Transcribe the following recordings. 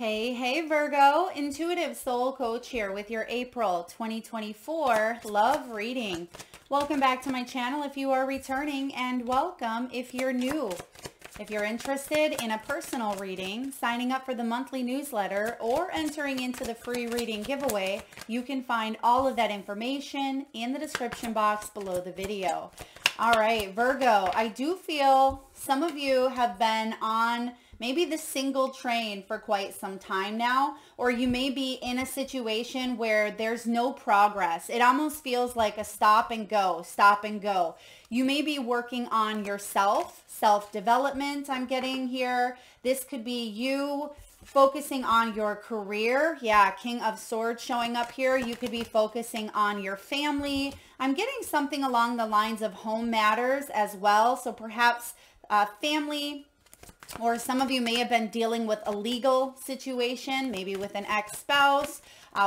Hey, Virgo, intuitive soul coach here with your April 2024 love reading. Welcome back to my channel if you are returning, and welcome if you're new. If you're interested in a personal reading, signing up for the monthly newsletter, or entering into the free reading giveaway, you can find all of that information in the description box below the video. All right, Virgo, I do feel some of you have been on maybe the single train for quite some time now, or you may be in a situation where there's no progress. It almost feels like a stop and go, stop and go. You may be working on yourself, self-development I'm getting here. This could be you focusing on your career. Yeah, King of Swords showing up here. You could be focusing on your family. I'm getting something along the lines of home matters as well. So perhaps family, or some of you may have been dealing with a legal situation, maybe with an ex-spouse,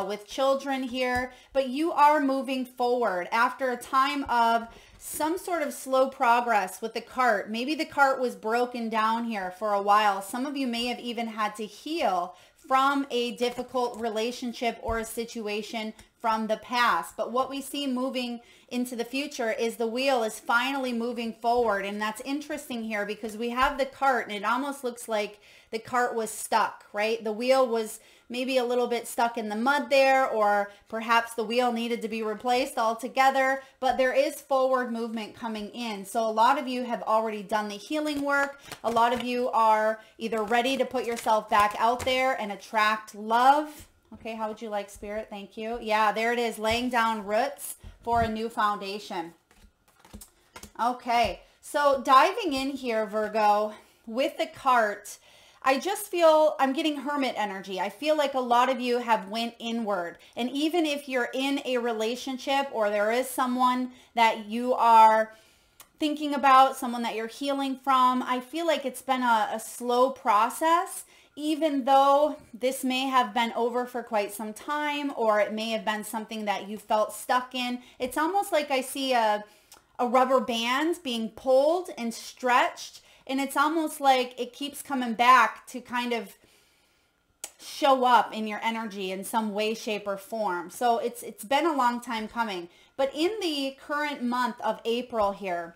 with children here, but you are moving forward after a time of some sort of slow progress with the cart. Maybe the cart was broken down here for a while. Some of you may have even had to heal from a difficult relationship or a situation from the past. But what we see moving into the future is the wheel is finally moving forward. And that's interesting here because we have the cart and it almost looks like the cart was stuck, right? The wheel was maybe a little bit stuck in the mud there, or perhaps the wheel needed to be replaced altogether, but there is forward movement coming in. So a lot of you have already done the healing work. A lot of you are either ready to put yourself back out there and attract love. Okay, how would you like, Spirit? Thank you. Yeah, there it is, laying down roots for a new foundation. Okay, so diving in here, Virgo, with the cart, I just feel I'm getting hermit energy. I feel like a lot of you have went inward. And even if you're in a relationship or there is someone that you are thinking about, someone that you're healing from, I feel like it's been a slow process. Even though this may have been over for quite some time, or it may have been something that you felt stuck in, it's almost like I see a rubber band being pulled and stretched, and it's almost like it keeps coming back to kind of show up in your energy in some way, shape, or form. So it's been a long time coming. But in the current month of April here,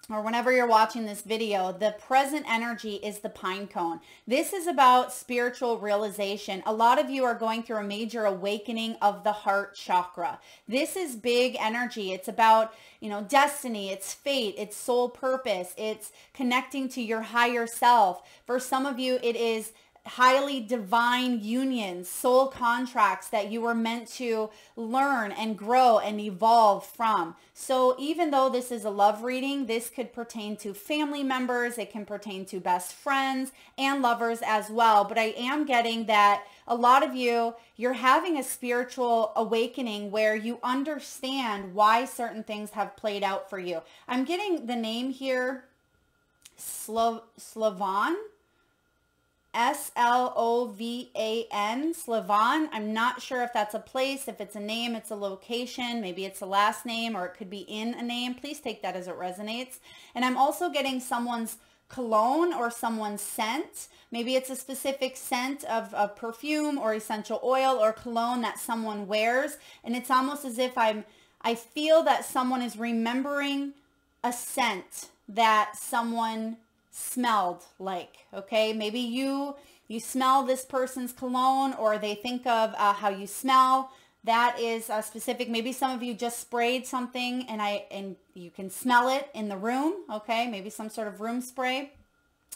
or whenever you're watching this video, the present energy is the pine cone. This is about spiritual realization. A lot of you are going through a major awakening of the heart chakra. This is big energy. It's about, destiny, it's fate, it's soul purpose, it's connecting to your higher self. For some of you, it is highly divine unions, soul contracts that you were meant to learn and grow and evolve from. So even though this is a love reading, this could pertain to family members, it can pertain to best friends and lovers as well. But I am getting that a lot of you, you're having a spiritual awakening where you understand why certain things have played out for you. I'm getting the name here, Slovan. S-L-O-V-A-N, Slovan. I'm not sure if that's a place, if it's a name, it's a location, maybe it's a last name, or it could be in a name. Please take that as it resonates. And I'm also getting someone's cologne or someone's scent. Maybe it's a specific scent of perfume or essential oil or cologne that someone wears. And it's almost as if I feel that someone is remembering a scent that someone smelled like. Okay, maybe you smell this person's cologne, or they think of how you smell. That is specific. Maybe some of you just sprayed something and you can smell it in the room. Okay, maybe some sort of room spray.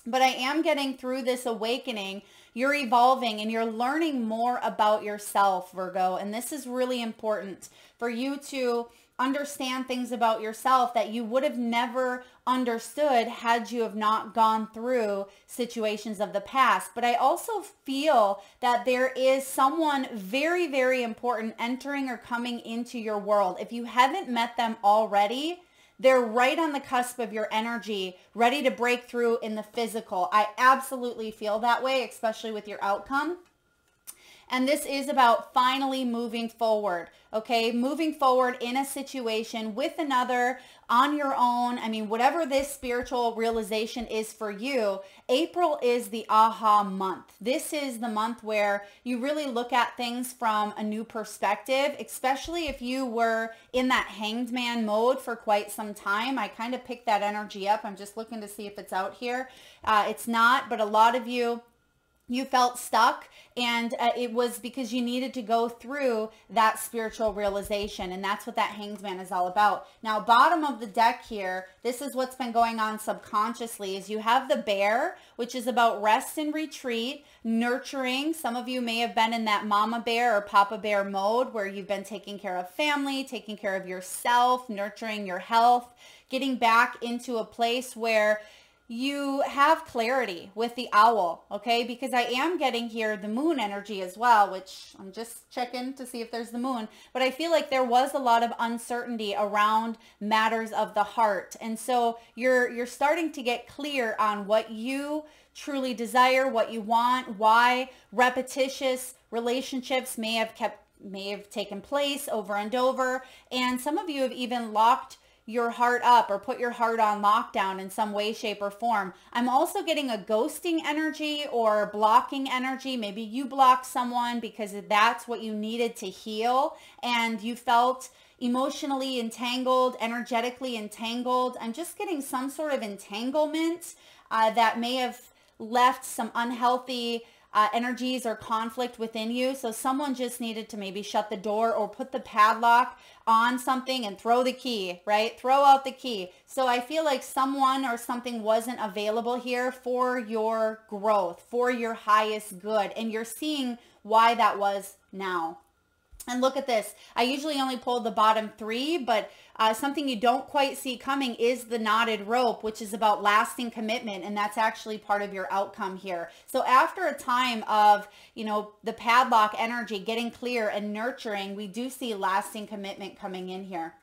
But I am getting through this awakening. You're evolving and you're learning more about yourself, Virgo. And this is really important for you to understand things about yourself that you would have never understood had you have not gone through situations of the past. But I also feel that there is someone very, very important entering or coming into your world. If you haven't met them already, they're right on the cusp of your energy, ready to break through in the physical. I absolutely feel that way, especially with your outcome. And this is about finally moving forward, okay? Moving forward in a situation with another, on your own. I mean, whatever this spiritual realization is for you, April is the aha month. This is the month where you really look at things from a new perspective, especially if you were in that hanged man mode for quite some time. I kind of picked that energy up. I'm just looking to see if it's out here. It's not, but a lot of you felt stuck, and it was because you needed to go through that spiritual realization, and that's what that hanged man is all about. Now, bottom of the deck here, this is what's been going on subconsciously, is you have the bear, which is about rest and retreat, nurturing. Some of you may have been in that mama bear or papa bear mode where you've been taking care of family, taking care of yourself, nurturing your health, getting back into a place where you have clarity with the owl, okay? Because I am getting here the moon energy as well, which I'm just checking to see if there's the moon. But I feel like there was a lot of uncertainty around matters of the heart. And so you're starting to get clear on what you truly desire, what you want, why repetitious relationships may have taken place over and over. And some of you have even locked your heart up or put your heart on lockdown in some way, shape, or form. I'm also getting a ghosting energy or blocking energy. Maybe you blocked someone because that's what you needed to heal, and you felt emotionally entangled, energetically entangled. I'm just getting some sort of entanglement that may have left some unhealthy energies or conflict within you. So someone just needed to maybe shut the door or put the padlock on something and throw the key, right? Throw out the key. So I feel like someone or something wasn't available here for your growth, for your highest good. And you're seeing why that was now. And look at this. I usually only pull the bottom three, but something you don't quite see coming is the knotted rope, which is about lasting commitment. And that's actually part of your outcome here. So after a time of, the padlock energy getting clear and nurturing, we do see lasting commitment coming in here.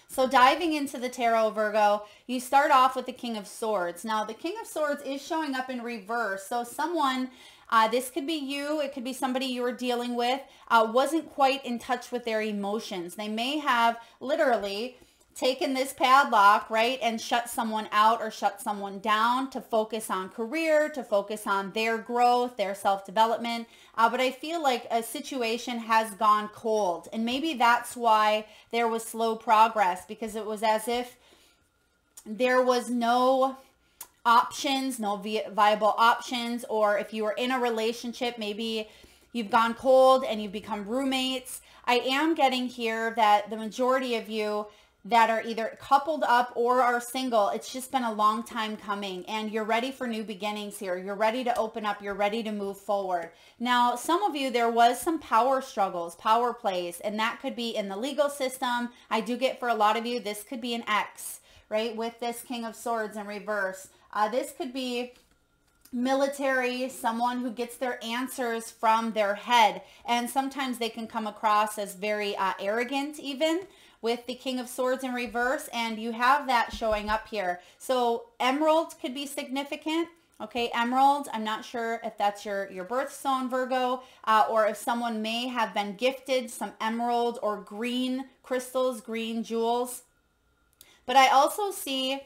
So diving into the tarot, Virgo, you start off with the King of Swords. Now, the King of Swords is showing up in reverse. So someone, this could be you, it could be somebody you were dealing with, wasn't quite in touch with their emotions. They may have literally taken this padlock, right, and shut someone out or shut someone down to focus on career, to focus on their growth, their self-development. But I feel like a situation has gone cold, and maybe that's why there was slow progress, because it was as if there was no options, no viable options. Or if you were in a relationship, maybe you've gone cold and you've become roommates. I am getting here that the majority of you that are either coupled up or are single, it's just been a long time coming, and you're ready for new beginnings here. You're ready to open up. You're ready to move forward. Now, some of you, there was some power struggles, power plays, and that could be in the legal system. I do get for a lot of you, this could be an ex, right, with this King of Swords in reverse. This could be military, someone who gets their answers from their head, and sometimes they can come across as very arrogant even, with the King of Swords in reverse, and you have that showing up here. So emerald could be significant. Okay, emerald, I'm not sure if that's your birthstone, Virgo, or if someone may have been gifted some emerald or green crystals, green jewels. But I also see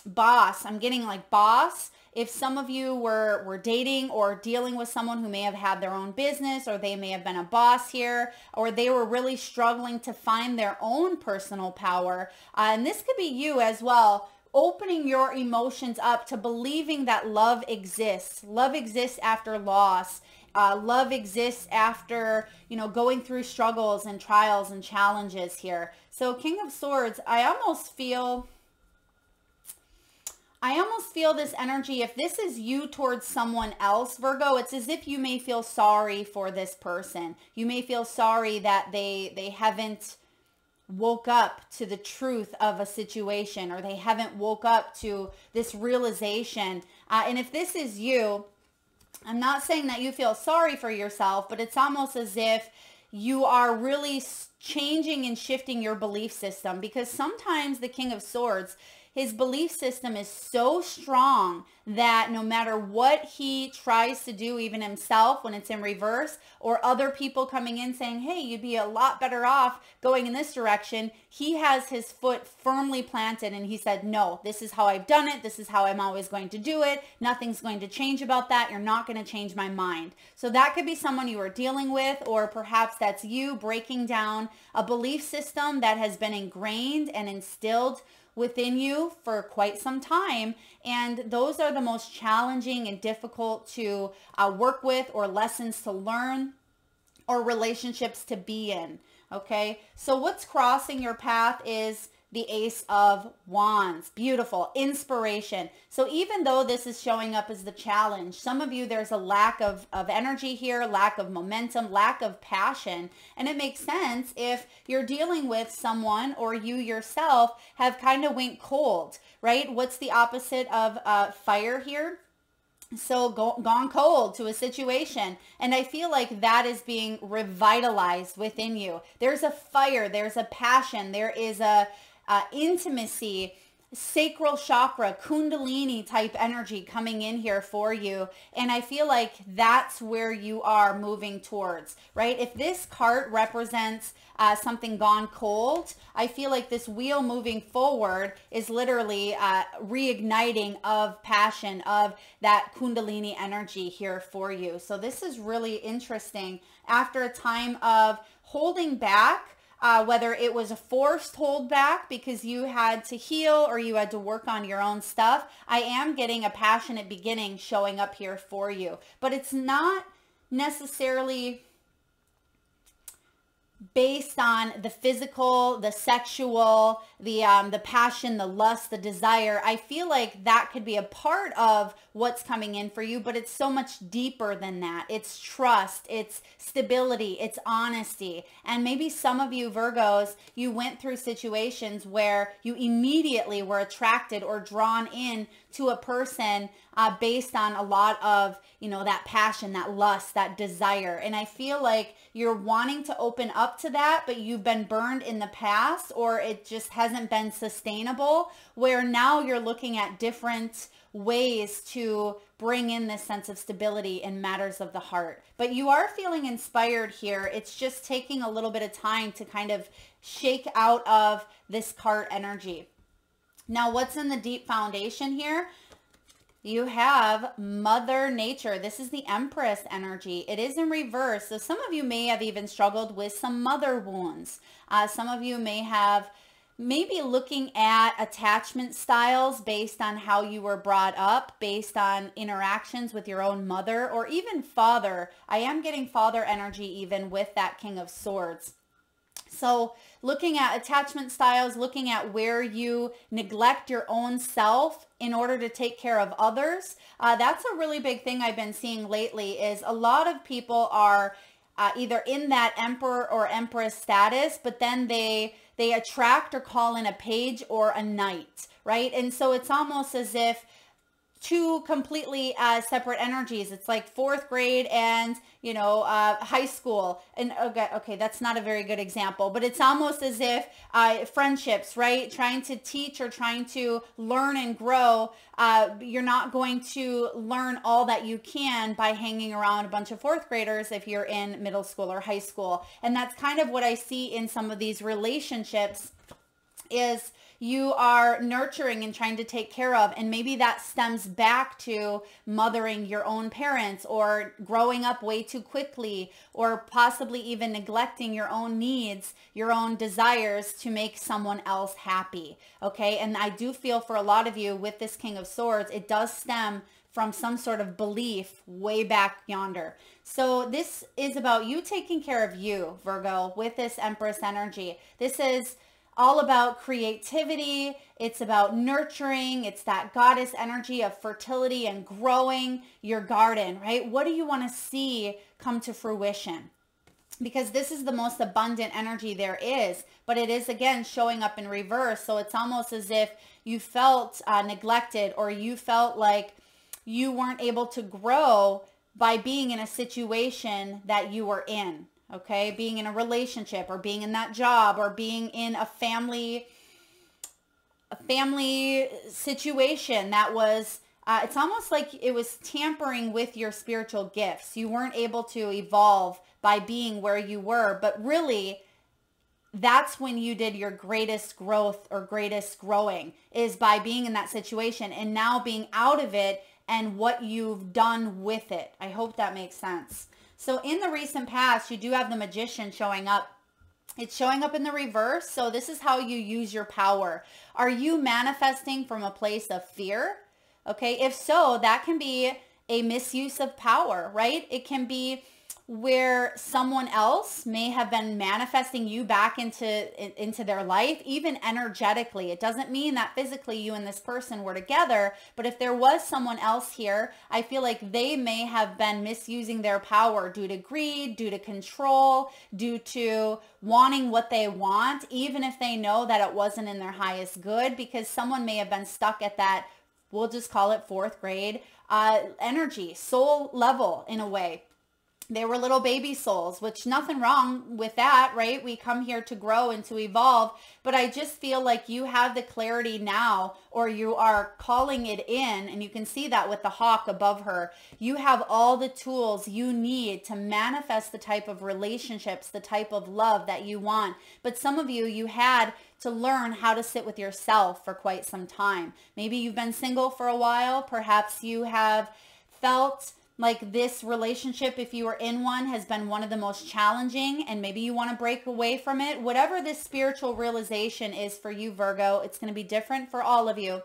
boss. I'm getting like boss. If some of you were dating or dealing with someone who may have had their own business, or they may have been a boss here, or they were really struggling to find their own personal power. And this could be you as well, opening your emotions up to believing that love exists. Love exists after loss. Love exists after, going through struggles and trials and challenges here. So King of Swords, I almost feel this energy. If this is you towards someone else, Virgo, it's as if you may feel sorry for this person. You may feel sorry that they haven't woke up to the truth of a situation, or they haven't woke up to this realization. And if this is you, I'm not saying that you feel sorry for yourself, but it's almost as if you are really changing and shifting your belief system, because sometimes the King of Swords, his belief system is so strong that no matter what he tries to do, even himself when it's in reverse, or other people coming in saying, hey, you'd be a lot better off going in this direction, he has his foot firmly planted and he said, no, this is how I've done it. This is how I'm always going to do it. Nothing's going to change about that. You're not going to change my mind. So that could be someone you are dealing with, or perhaps that's you breaking down a belief system that has been ingrained and instilled within you for quite some time. And those are the most challenging and difficult to work with, or lessons to learn, or relationships to be in. Okay, so what's crossing your path is the Ace of Wands. Beautiful. Inspiration. So even though this is showing up as the challenge, some of you, there's a lack of energy here, lack of momentum, lack of passion. And it makes sense if you're dealing with someone, or you yourself have kind of went cold, right? What's the opposite of fire here? So gone cold to a situation. And I feel like that is being revitalized within you. There's a fire, there's a passion, there is a intimacy, sacral chakra, kundalini type energy coming in here for you. And I feel like that's where you are moving towards, right? If this cart represents something gone cold, I feel like this wheel moving forward is literally reigniting of passion, of that kundalini energy here for you. So this is really interesting. After a time of holding back, whether it was a forced hold back because you had to heal or you had to work on your own stuff, I am getting a passionate beginning showing up here for you. But it's not necessarily based on the physical, the sexual, the passion, the lust, the desire. I feel like that could be a part of what's coming in for you, but it's so much deeper than that. It's trust, it's stability, it's honesty. And maybe some of you Virgos, you went through situations where you immediately were attracted or drawn in to a person based on a lot of, that passion, that lust, that desire. And I feel like you're wanting to open up to that, but you've been burned in the past, or it just hasn't been sustainable, where now you're looking at different ways to bring in this sense of stability in matters of the heart. But you are feeling inspired here. It's just taking a little bit of time to kind of shake out of this cart energy. Now, what's in the deep foundation here? You have Mother Nature. This is the Empress energy. It is in reverse. So some of you may have even struggled with some mother wounds. Some of you may have maybe looking at attachment styles based on how you were brought up, based on interactions with your own mother or even father. I am getting father energy even with that King of Swords. So looking at attachment styles, looking at where you neglect your own self in order to take care of others. That's a really big thing I've been seeing lately, is a lot of people are either in that Emperor or Empress status, but then they attract or call in a page or a knight, right? And so it's almost as if two completely separate energies. It's like fourth grade and, high school. And okay, that's not a very good example, but it's almost as if friendships, right? Trying to teach or trying to learn and grow. You're not going to learn all that you can by hanging around a bunch of fourth graders if you're in middle school or high school. And that's kind of what I see in some of these relationships, is you are nurturing and trying to take care of, and maybe that stems back to mothering your own parents, or growing up way too quickly, or possibly even neglecting your own needs, your own desires to make someone else happy. Okay, and I do feel for a lot of you with this King of Swords, it does stem from some sort of belief way back yonder. So this is about you taking care of you, Virgo, with this Empress energy. This is all about creativity. It's about nurturing. It's that goddess energy of fertility and growing your garden, right? What do you want to see come to fruition? Because this is the most abundant energy there is, but it is again showing up in reverse. So it's almost as if you felt neglected, or you felt like you weren't able to grow by being in a situation that you were in. Okay, being in a relationship, or being in that job, or being in a family a family situation that was, it's almost like it was tampering with your spiritual gifts. You weren't able to evolve by being where you were, but really that's when you did your greatest growth or greatest growing, is by being in that situation and now being out of it and what you've done with it. I hope that makes sense. So in the recent past, you do have the Magician showing up. It's showing up in the reverse. So this is how you use your power. Are you manifesting from a place of fear? Okay, if so, that can be a misuse of power, right? It can be where someone else may have been manifesting you back into their life, even energetically. It doesn't mean that physically you and this person were together, but if there was someone else here, I feel like they may have been misusing their power due to greed, due to control, due to wanting what they want, even if they know that it wasn't in their highest good, because someone may have been stuck at that, we'll just call it fourth grade energy, soul level in a way. They were little baby souls, which nothing wrong with that, right? We come here to grow and to evolve, but I just feel like you have the clarity now, or you are calling it in, and you can see that with the hawk above her. You have all the tools you need to manifest the type of relationships, the type of love that you want. But some of you had to learn how to sit with yourself for quite some time. Maybe you've been single for a while. Perhaps you have felt like this relationship, if you were in one, has been one of the most challenging, and maybe you want to break away from it. Whatever this spiritual realization is for you, Virgo, it's going to be different for all of you.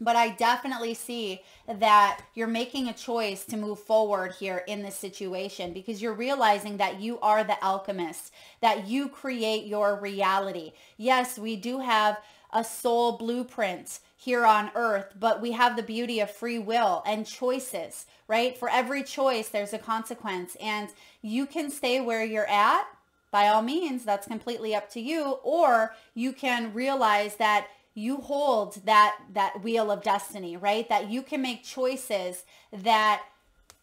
But I definitely see that you're making a choice to move forward here in this situation, because you're realizing that you are the alchemist, that you create your reality. Yes, we do have a soul blueprint here on earth, but we have the beauty of free will and choices, right? For every choice, there's a consequence, and you can stay where you're at. By all means, that's completely up to you, or you can realize that you hold that wheel of destiny, right? That you can make choices that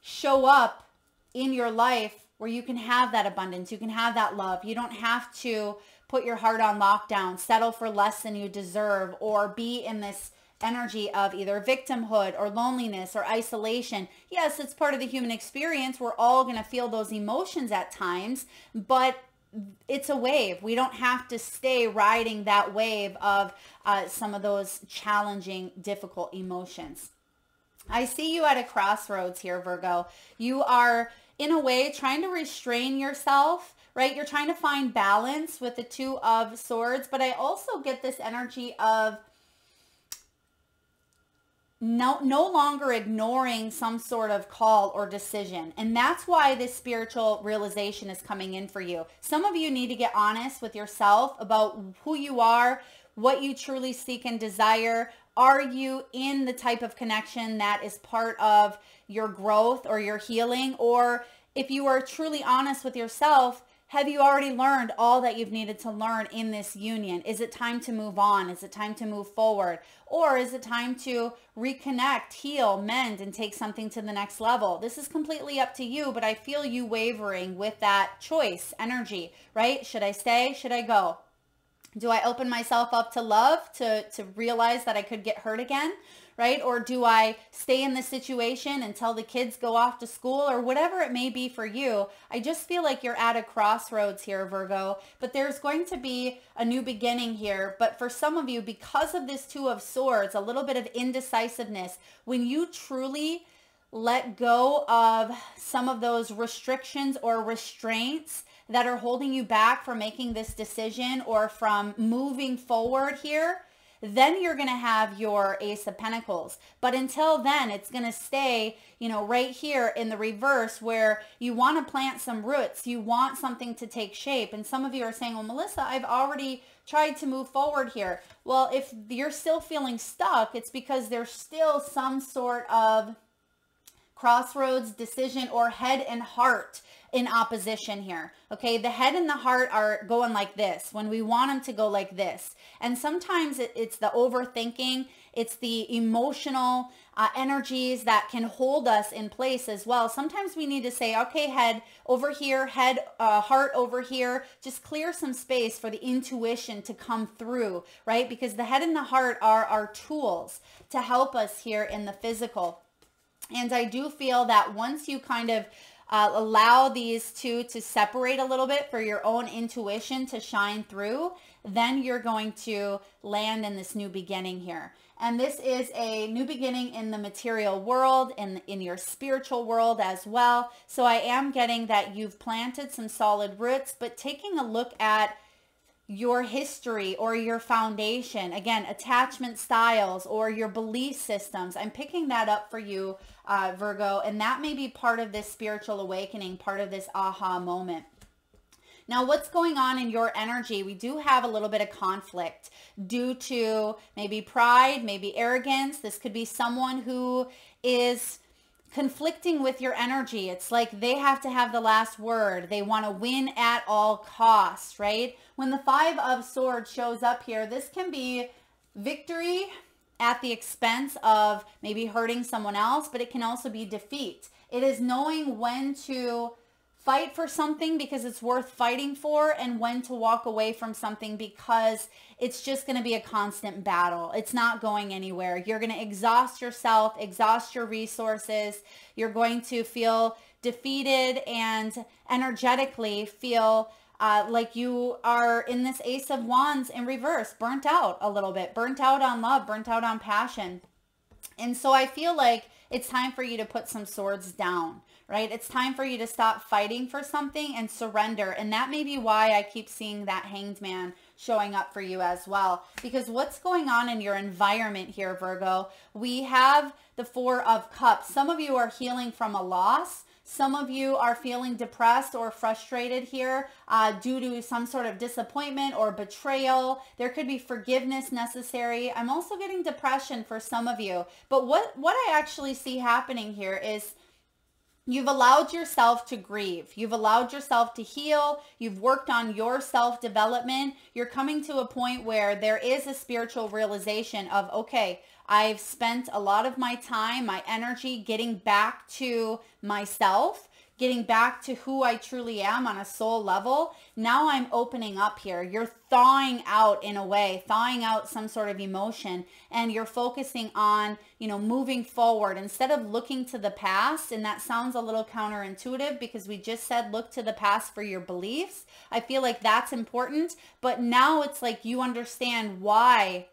show up in your life where you can have that abundance, you can have that love. You don't have to put your heart on lockdown, settle for less than you deserve, or be in this energy of either victimhood or loneliness or isolation. Yes, it's part of the human experience. We're all going to feel those emotions at times, but it's a wave. We don't have to stay riding that wave of some of those challenging, difficult emotions. I see you at a crossroads here, Virgo. You are, in a way, trying to restrain yourself, right? You're trying to find balance with the Two of Swords, but I also get this energy of no longer ignoring some sort of call or decision. And that's why this spiritual realization is coming in for you. Some of you need to get honest with yourself about who you are, what you truly seek and desire. Are you in the type of connection that is part of your growth or your healing? Or if you are truly honest with yourself, have you already learned all that you've needed to learn in this union? Is it time to move on? Is it time to move forward? Or is it time to reconnect, heal, mend, and take something to the next level? This is completely up to you, but I feel you wavering with that choice energy, right? Should I stay? Should I go? Do I open myself up to love, to realize that I could get hurt again, right? Or do I stay in this situation until the kids go off to school, or whatever it may be for you? I just feel like you're at a crossroads here, Virgo, but there's going to be a new beginning here. But for some of you, because of this Two of Swords, a little bit of indecisiveness, when you truly let go of some of those restrictions or restraints that are holding you back from making this decision or from moving forward here, then you're going to have your Ace of Pentacles. But until then, it's going to stay, right here in the reverse, where you want to plant some roots. You want something to take shape. And some of you are saying, well, Melissa, I've already tried to move forward here. Well, if you're still feeling stuck, it's because there's still some sort of crossroads, decision, or head and heart in opposition here. Okay, the head and the heart are going like this when we want them to go like this. And sometimes it's the overthinking It's the emotional energies that can hold us in place as well. Sometimes we need to say, okay, head over here, heart over here. Just clear some space for the intuition to come through, right? Because the head and the heart are our tools to help us here in the physical. And I do feel that once you kind of allow these two to separate a little bit for your own intuition to shine through, then you're going to land in this new beginning here. And this is a new beginning in the material world, in your spiritual world as well. So I am getting that you've planted some solid roots, but taking a look at your history or your foundation, again, attachment styles or your belief systems. I'm picking that up for you, Virgo, and that may be part of this spiritual awakening, part of this aha moment. Now, what's going on in your energy? We do have a little bit of conflict due to maybe pride, maybe arrogance. This could be someone who is conflicting with your energy. It's like they have to have the last word. They want to win at all costs, right? When the Five of Swords shows up here, this can be victory at the expense of maybe hurting someone else, but it can also be defeat. It is knowing when to fight for something because it's worth fighting for, and when to walk away from something because it's just going to be a constant battle. It's not going anywhere. You're going to exhaust yourself, exhaust your resources. You're going to feel defeated and energetically feel like you are in this Ace of Wands in reverse, burnt out a little bit, burnt out on love, burnt out on passion. And so I feel like it's time for you to put some swords down, right? It's time for you to stop fighting for something and surrender. And that may be why I keep seeing that Hanged Man showing up for you as well. Because what's going on in your environment here, Virgo? We have the Four of Cups. Some of you are healing from a loss. Some of you are feeling depressed or frustrated here due to some sort of disappointment or betrayal. There could be forgiveness necessary. I'm also getting depression for some of you. But what I actually see happening here is you've allowed yourself to grieve. You've allowed yourself to heal. You've worked on your self-development. You're coming to a point where there is a spiritual realization of, okay, I've spent a lot of my time, my energy getting back to myself, getting back to who I truly am on a soul level. Now I'm opening up here. You're thawing out in a way, thawing out some sort of emotion, and you're focusing on, moving forward instead of looking to the past. And that sounds a little counterintuitive because we just said look to the past for your beliefs. I feel like that's important, but now it's like you understand why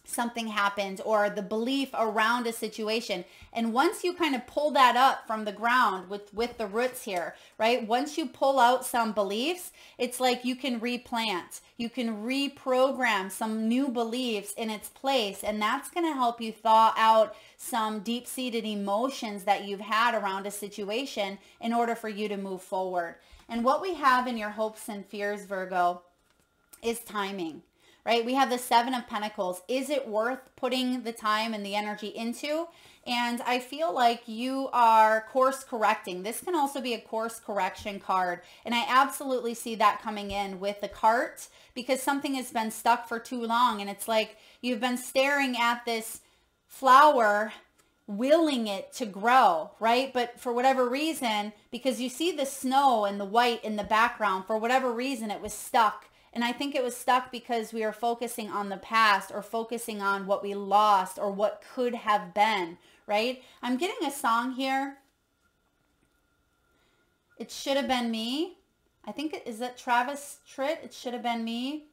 something happened or the belief around a situation. And once you kind of pull that up from the ground with the roots here, right? Once you pull out some beliefs, it's like you can replant, you can reprogram some new beliefs in its place. And that's going to help you thaw out some deep-seated emotions that you've had around a situation in order for you to move forward. And what we have in your hopes and fears, Virgo, is timing. Right? We have the Seven of Pentacles. Is it worth putting the time and the energy into? And I feel like you are course correcting. This can also be a course correction card. And I absolutely see that coming in with the cart because something has been stuck for too long. And it's like you've been staring at this flower, willing it to grow, right? But for whatever reason, because you see the snow and the white in the background, for whatever reason, it was stuck. And I think it was stuck because we are focusing on the past or focusing on what we lost or what could have been, right? I'm getting a song here. It Should Have Been Me. I think, is that Travis Tritt? It Should Have Been Me.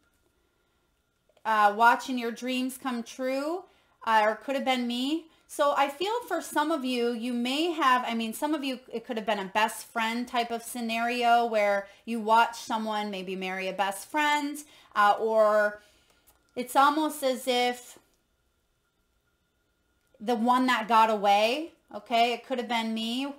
Watching Your Dreams Come True, or Could Have Been Me. So I feel for some of you, you may have, some of you, it could have been a best friend type of scenario where you watch someone maybe marry a best friend, or it's almost as if the one that got away, okay, it could have been me.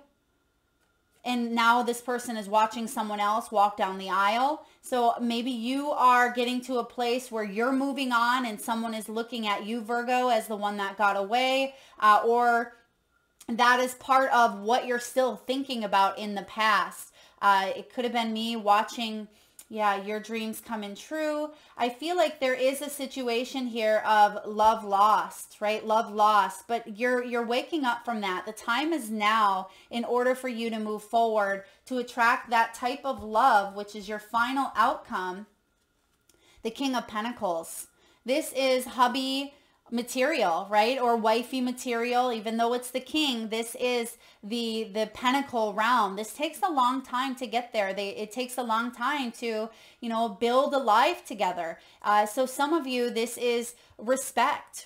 And now this person is watching someone else walk down the aisle. So maybe you are getting to a place where you're moving on and someone is looking at you, Virgo, as the one that got away. Or that is part of what you're still thinking about in the past. It could have been me watching Yeah, your dreams coming true. I feel like there is a situation here of love lost, right? Love lost, but you're waking up from that. The time is now in order for you to move forward to attract that type of love, which is your final outcome. The King of Pentacles. This is hubby material, right? Or wifey material. Even though it's the king, this is the pentacle realm. This takes a long time to get there. It takes a long time to, you know, build a life together. So some of you, this is respect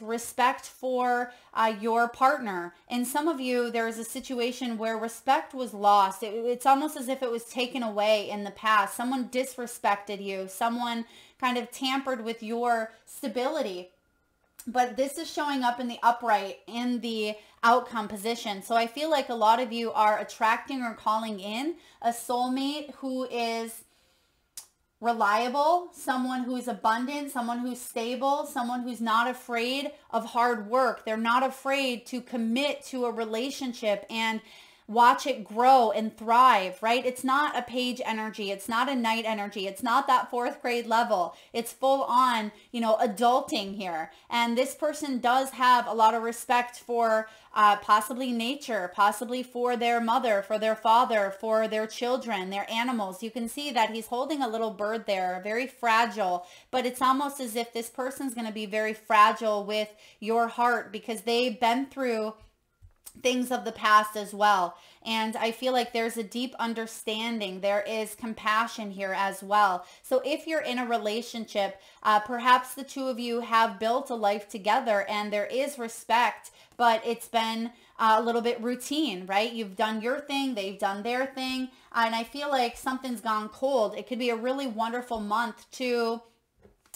for your partner. And some of you, there is a situation where respect was lost. It's almost as if it was taken away in the past. Someone disrespected you. Someone kind of tampered with your stability. But this is showing up in the upright, in the outcome position. So I feel like a lot of you are attracting or calling in a soulmate who is reliable, someone who's abundant, someone who's stable, someone who's not afraid of hard work. They're not afraid to commit to a relationship and watch it grow and thrive, right? It's not a page energy. It's not a knight energy. It's not that 4th grade level. It's full on, you know, adulting here. And this person does have a lot of respect for possibly nature, possibly for their mother, for their father, for their children, their animals. You can see that he's holding a little bird there, very fragile, but it's almost as if this person's going to be very fragile with your heart because they've been through things of the past as well. And I feel like there's a deep understanding. There is compassion here as well. So if you're in a relationship, perhaps the two of you have built a life together and there is respect, but it's been a little bit routine, right? You've done your thing, they've done their thing. And I feel like something's gone cold. It could be a really wonderful month to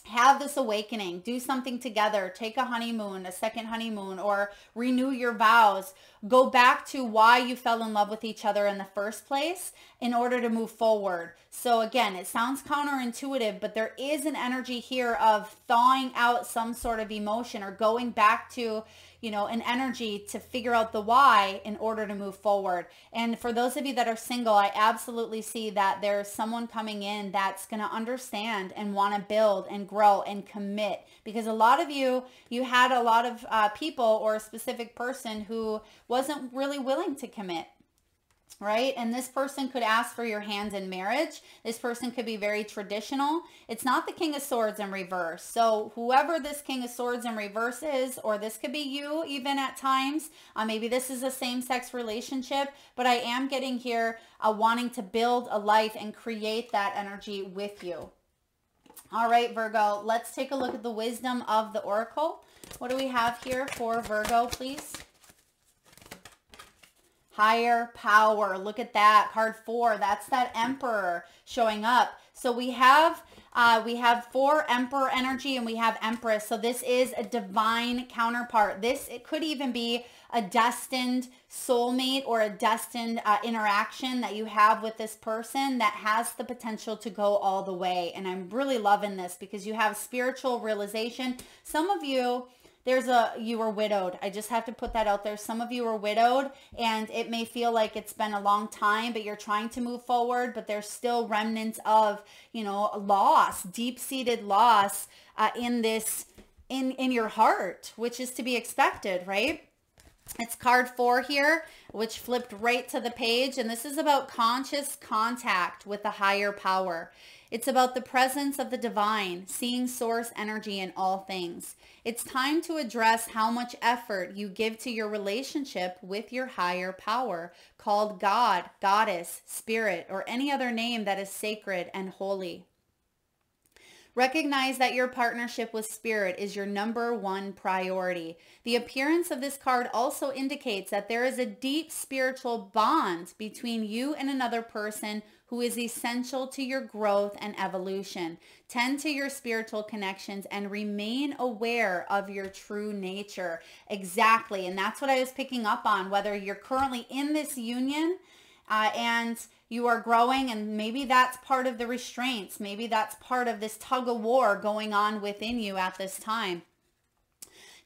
have this awakening, do something together, take a honeymoon, a second honeymoon, or renew your vows. Go back to why you fell in love with each other in the first place in order to move forward. So again, it sounds counterintuitive, but there is an energy here of thawing out some sort of emotion or going back to, you know, an energy to figure out the why in order to move forward. And for those of you that are single, I absolutely see that there's someone coming in that's going to understand and want to build and grow and commit. Because a lot of you had a lot of people or a specific person who wasn't really willing to commit. Right? And this person could ask for your hand in marriage. This person could be very traditional. It's not the King of Swords in reverse. So whoever this King of Swords in reverse is, or this could be you even at times, maybe this is a same-sex relationship, but I am getting here wanting to build a life and create that energy with you. All right, Virgo, let's take a look at the wisdom of the Oracle. What do we have here for Virgo, please? Higher power. Look at that. Card 4. That's that Emperor showing up. So we have 4 Emperor energy and we have Empress. So this is a divine counterpart. It could even be a destined soulmate or a destined interaction that you have with this person that has the potential to go all the way. And I'm really loving this because you have spiritual realization. Some of you, you were widowed. I just have to put that out there. Some of you are widowed and it may feel like it's been a long time, but you're trying to move forward, but there's still remnants of, you know, loss, deep-seated loss in your heart, which is to be expected, right? It's card 4 here, which flipped right to the page. And this is about conscious contact with the higher power. It's about the presence of the divine, seeing source energy in all things. It's time to address how much effort you give to your relationship with your higher power, called God, Goddess, Spirit, or any other name that is sacred and holy. Recognize that your partnership with Spirit is your #1 priority. The appearance of this card also indicates that there is a deep spiritual bond between you and another person who is essential to your growth and evolution. Tend to your spiritual connections and remain aware of your true nature. Exactly. And that's what I was picking up on, whether you're currently in this union and you are growing, and maybe that's part of the restraints. Maybe that's part of this tug of war going on within you at this time.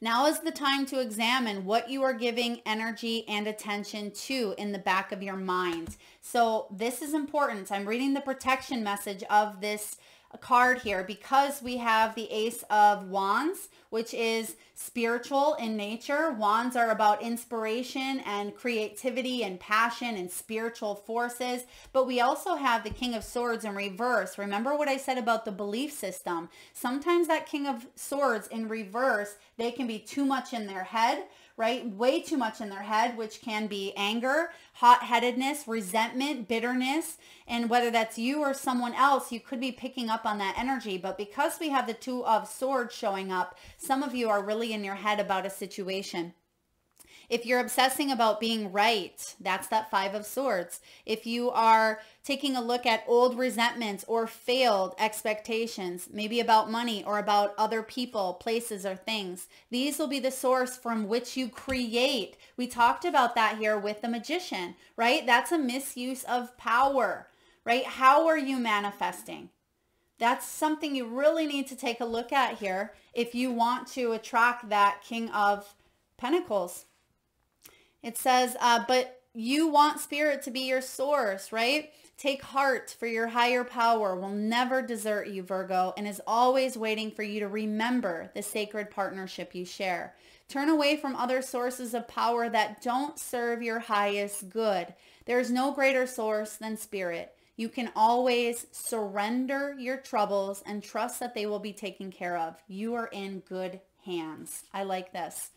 Now is the time to examine what you are giving energy and attention to in the back of your mind. So this is important. I'm reading the protection message of this card here because we have the Ace of Wands, which is spiritual in nature. Wands are about inspiration and creativity and passion and spiritual forces. But we also have the King of Swords in reverse. Remember what I said about the belief system? Sometimes that King of Swords in reverse, they can be too much in their head, right? Way too much in their head, which can be anger, hot-headedness, resentment, bitterness. And whether that's you or someone else, you could be picking up on that energy. But because we have the Two of Swords showing up, some of you are really in your head about a situation. If you're obsessing about being right, that's that Five of Swords. If you are taking a look at old resentments or failed expectations, maybe about money or about other people, places, or things, these will be the source from which you create. We talked about that here with the Magician, right? That's a misuse of power, right? How are you manifesting? That's something you really need to take a look at here if you want to attract that King of Pentacles. It says, but you want spirit to be your source, right? Take heart, for your higher power will never desert you, Virgo, and is always waiting for you to remember the sacred partnership you share. Turn away from other sources of power that don't serve your highest good. There is no greater source than spirit. You can always surrender your troubles and trust that they will be taken care of. You are in good hands. I like this.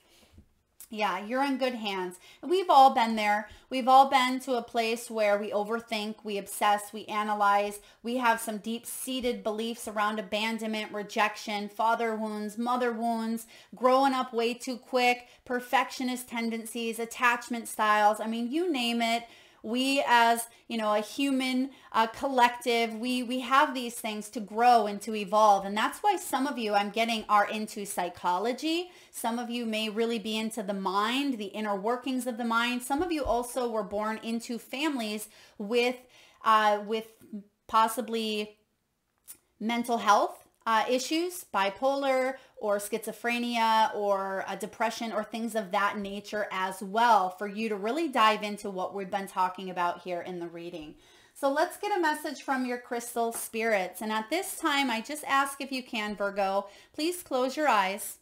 Yeah, you're in good hands. We've all been there. We've all been to a place where we overthink, we obsess, we analyze. We have some deep-seated beliefs around abandonment, rejection, father wounds, mother wounds, growing up way too quick, perfectionist tendencies, attachment styles. I mean, you name it. We as, a human collective, we have these things to grow and to evolve. And that's why some of you, I'm getting, are into psychology. Some of you may really be into the mind, the inner workings of the mind. Some of you also were born into families with possibly mental health issues, bipolar or schizophrenia or depression or things of that nature as well, for you to really dive into what we've been talking about here in the reading. So let's get a message from your crystal spirits. And at this time, I just ask, if you can, Virgo, please close your eyes.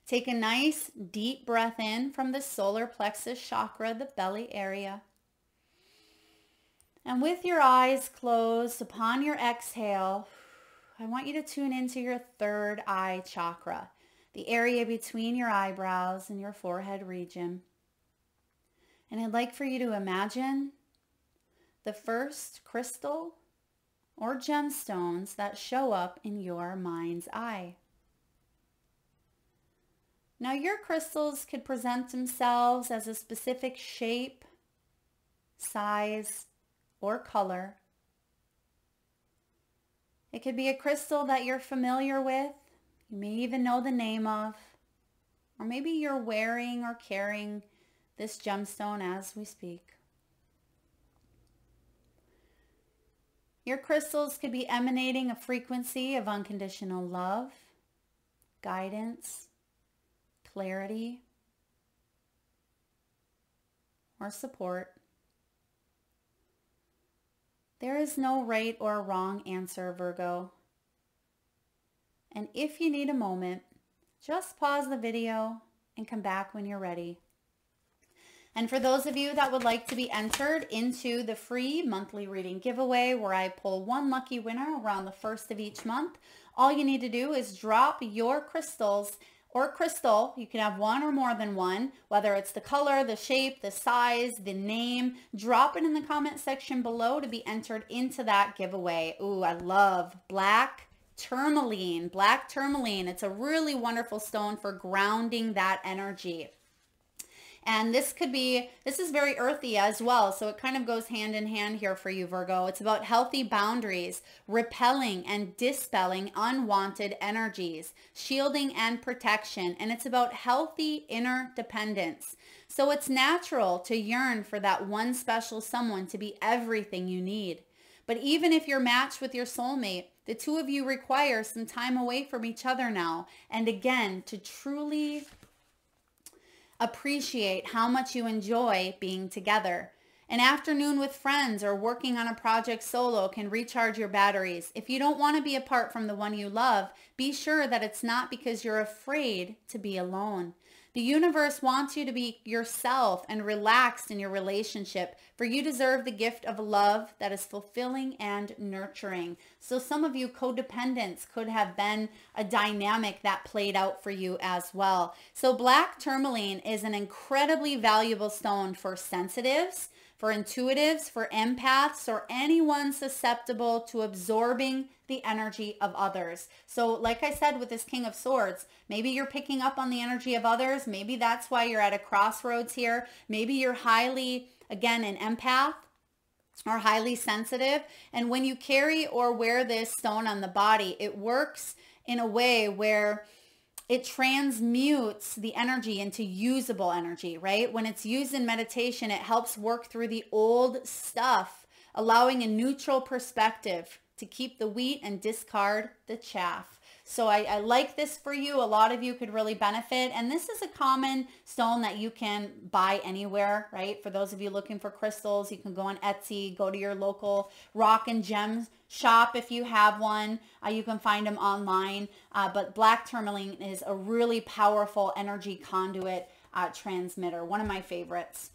Take a nice deep breath in from the solar plexus chakra, the belly area. And with your eyes closed, upon your exhale, I want you to tune into your third eye chakra, the area between your eyebrows and your forehead region. And I'd like for you to imagine the first crystal or gemstones that show up in your mind's eye. Now, your crystals could present themselves as a specific shape, size, or color. It could be a crystal that you're familiar with, you may even know the name of, or maybe you're wearing or carrying this gemstone as we speak. Your crystals could be emanating a frequency of unconditional love, guidance, clarity, or support. There is no right or wrong answer, Virgo. And if you need a moment, just pause the video and come back when you're ready. And for those of you that would like to be entered into the free monthly reading giveaway, where I pull one lucky winner around the first of each month, all you need to do is drop your crystals or crystal. You can have one or more than one, whether it's the color, the shape, the size, the name. Drop it in the comment section below to be entered into that giveaway. Ooh, I love black tourmaline. Black tourmaline. It's a really wonderful stone for grounding that energy. And this is very earthy as well. So it kind of goes hand in hand here for you, Virgo. It's about healthy boundaries, repelling and dispelling unwanted energies, shielding and protection. And it's about healthy inner dependence. So it's natural to yearn for that one special someone to be everything you need. But even if you're matched with your soulmate, The two of you require some time away from each other now. And again, to truly appreciate how much you enjoy being together. An afternoon with friends or working on a project solo can recharge your batteries. If you don't want to be apart from the one you love, be sure that it's not because you're afraid to be alone. The universe wants you to be yourself and relaxed in your relationship, for you deserve the gift of love that is fulfilling and nurturing. So some of you codependents could have been a dynamic that played out for you as well. So black tourmaline is an incredibly valuable stone for sensitives, for intuitives, for empaths, or anyone susceptible to absorbing the energy of others. So like I said with this King of Swords, maybe you're picking up on the energy of others. Maybe that's why you're at a crossroads here. Maybe you're highly, again, an empath or highly sensitive. And when you carry or wear this stone on the body, it works in a way where it transmutes the energy into usable energy, right? When it's used in meditation, it helps work through the old stuff, allowing a neutral perspective to keep the wheat and discard the chaff. So I like this for you. A lot of you could really benefit. And this is a common stone that you can buy anywhere, right? For those of you looking for crystals, you can go on Etsy, go to your local rock and gems shop if you have one. You can find them online. But black tourmaline is a really powerful energy conduit transmitter. One of my favorites.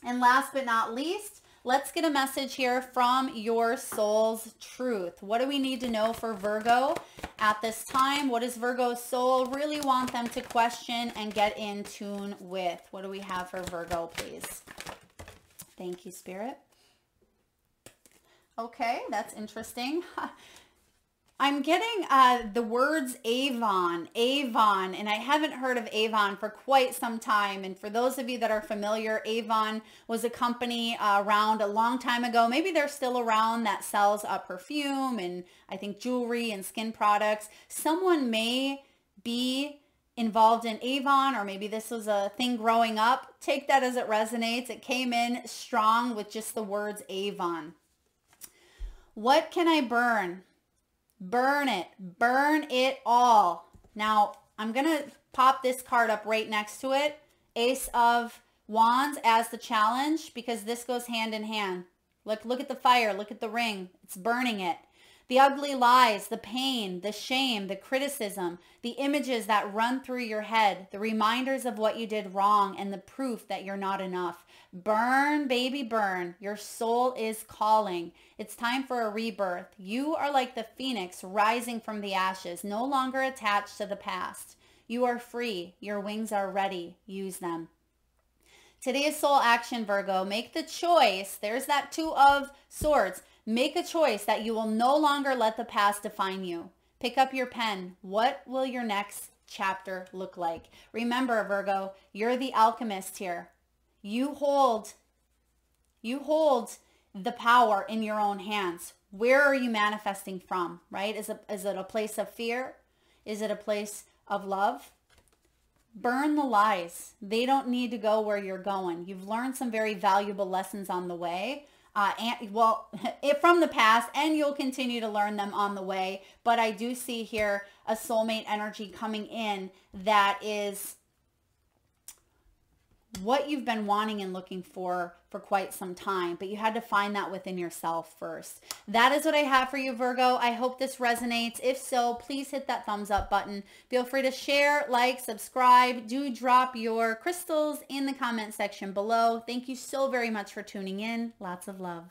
And last but not least, let's get a message here from your soul's truth. What do we need to know for Virgo at this time? What does Virgo's soul really want them to question and get in tune with? What do we have for Virgo, please? Thank you, Spirit. Okay, that's interesting. I'm getting the words Avon, and I haven't heard of Avon for quite some time. And for those of you that are familiar, Avon was a company around a long time ago. Maybe they're still around, that sells perfume and I think jewelry and skin products. Someone may be involved in Avon, or maybe this was a thing growing up. Take that as it resonates. It came in strong with just the words Avon. What can I burn? Burn it. Burn it all. Now, I'm going to pop this card up right next to it. Ace of Wands as the challenge, because this goes hand in hand. Look at the fire. Look at the ring. It's burning it. The ugly lies, the pain, the shame, the criticism, the images that run through your head, the reminders of what you did wrong, and the proof that you're not enough. Burn, baby, burn. Your soul is calling. It's time for a rebirth. You are like the phoenix rising from the ashes, no longer attached to the past. You are free. Your wings are ready. Use them. Today's soul action, Virgo. Make the choice. There's that Two of Swords. Make a choice that you will no longer let the past define you. Pick up your pen. What will your next chapter look like? Remember, Virgo, you're the alchemist here. You hold the power in your own hands. Where are you manifesting from, right? Is it a place of fear? Is it a place of love? Burn the lies. They don't need to go where you're going. You've learned some very valuable lessons on the way. From the past, and you'll continue to learn them on the way. But I do see here a soulmate energy coming in that is what you've been wanting and looking for quite some time, but you had to find that within yourself first. That is what I have for you, Virgo. I hope this resonates. If so, please hit that thumbs up button. Feel free to share, like, subscribe. Do drop your crystals in the comment section below. Thank you so very much for tuning in. Lots of love.